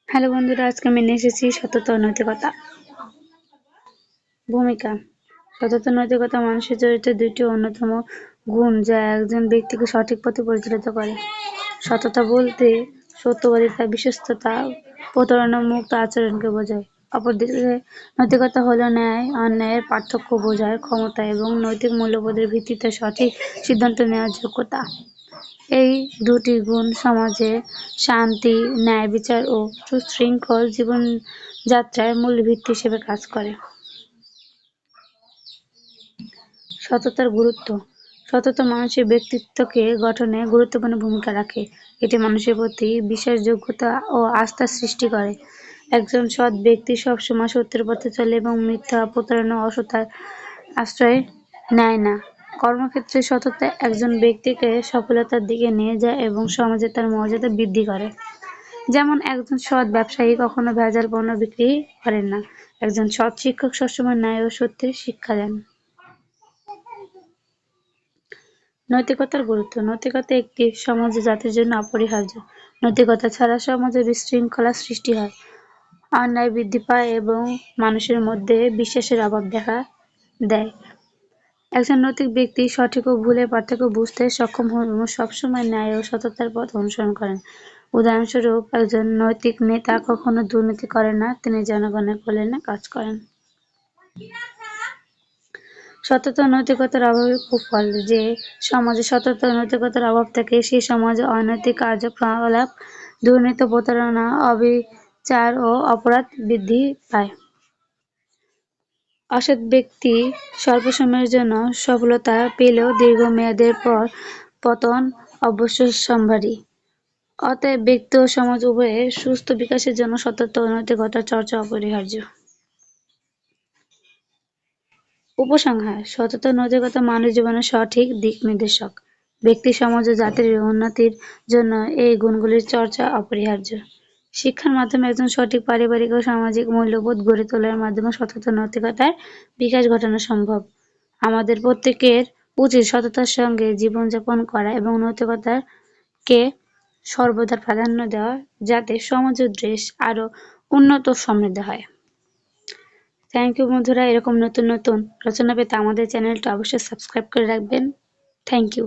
Hello বন্ধুরা, আজকে আমি নিয়ে এসেছি সততা ও নৈতিকতা। ভূমিকা। সততা নৈতিকতা মানুষের চরিত্রের দুইটি অন্যতম গুণ যা একজন ব্যক্তিকে সঠিক পথে পরিচালিত করে। সততা বলতে সত্যবাদিতা, বিশ্বস্ততা, প্রতারণা মুক্ত আচরণকে বোঝায়। অপরদিকে নৈতিকতা হলো ন্যায় অন্যায়ের পার্থক্য বোঝার ক্ষমতা এবং নৈতিক মূল্যবোধের ভিত্তিতে সঠিক সিদ্ধান্ত নেওয়ার যোগ্যতা। এই দুটি গুণ সমাজে শান্তি, ন্যায় বিচার ও সুশৃঙ্খল জীবনযাত্রার মূল ভিত্তি হিসেবে কাজ করে। সততার গুরুত্ব। সততা মানুষের ব্যক্তিত্বকে গঠনে গুরুত্বপূর্ণ ভূমিকা রাখে। এটি মানুষের প্রতি বিশ্বাসযোগ্যতা ও আস্থা সৃষ্টি করে। একজন সৎ ব্যক্তি সবসময় সত্যের পথে চলে এবং মিথ্যা, প্রতারণা ও অসততার আশ্রয় নেয় না। কর্মক্ষেত্রে সততা একজন ব্যক্তিকে সফলতার দিকে নিয়ে যায় এবং সমাজে তার মর্যাদা বৃদ্ধি করে। যেমন একজন সৎ ব্যবসায়ী কখনো ভেজাল পণ্য বিক্রি করেন না। একজন সৎ শিক্ষক সবসময় ন্যায় ও সত্যের শিক্ষা দেন। নৈতিকতার গুরুত্ব। নৈতিকতা একটি সমাজ ও জাতির জন্য অপরিহার্য। নৈতিকতা ছাড়া সমাজে বিশৃঙ্খলা সৃষ্টি হয়, অন্যায় বৃদ্ধি পায় এবং মানুষের মধ্যে বিশ্বাসের অভাব দেখা দেয়। একজন নৈতিক ব্যক্তি সঠিক ও ভুলের পার্থক্য বুঝতে সক্ষম হন এবং সবসময় ন্যায় ও সততার পথ অনুসরণ করেন। উদাহরণস্বরূপ, একজন নৈতিক নেতা কখনো দুর্নীতি করেন না, তিনি জনগণের কল্যাণে কাজ করেন। সততা ও নৈতিকতার অভাবের কুফল। যে সমাজে সততা ও নৈতিকতার অভাব থাকে সেই সমাজে অনৈতিক কার্যকলাপ, দুর্নীতি, প্রতারণা, অবিচার ও অপরাধ বৃদ্ধি পায়। অসৎ ব্যক্তি স্বল্প সময়ের জন্য সফলতা পেলেও দীর্ঘমেয়াদের পর পতন অবশ্যম্ভাবী। অতএব ব্যক্তি ও সমাজ উভয়ের সুস্থ বিকাশের জন্য সততা ও নৈতিকতার চর্চা অপরিহার্য। উপসংহার। সততা ও নৈতিকতা মানব জীবনের সঠিক দিক নির্দেশক। ব্যক্তি, সমাজ ও জাতির উন্নতির জন্য এই গুণগুলির চর্চা অপরিহার্য। শিক্ষার মাধ্যমে একজন সঠিক পারিবারিক ও সামাজিক মূল্যবোধ গড়ে তোলার মাধ্যমে সততা ও নৈতিকতার বিকাশ ঘটানো সম্ভব। আমাদের প্রত্যেকের উচিত সততার সঙ্গে জীবনযাপন করা এবং নৈতিকতাকে সর্বদা প্রাধান্য দেওয়া, যাতে সমাজ ও দেশ আরো উন্নত ও সমৃদ্ধ হয়। থ্যাংক ইউ বন্ধুরা, এরকম নতুন নতুন রচনা পেতে আমাদের চ্যানেলটা অবশ্যই সাবস্ক্রাইব করে রাখবেন। Thank you.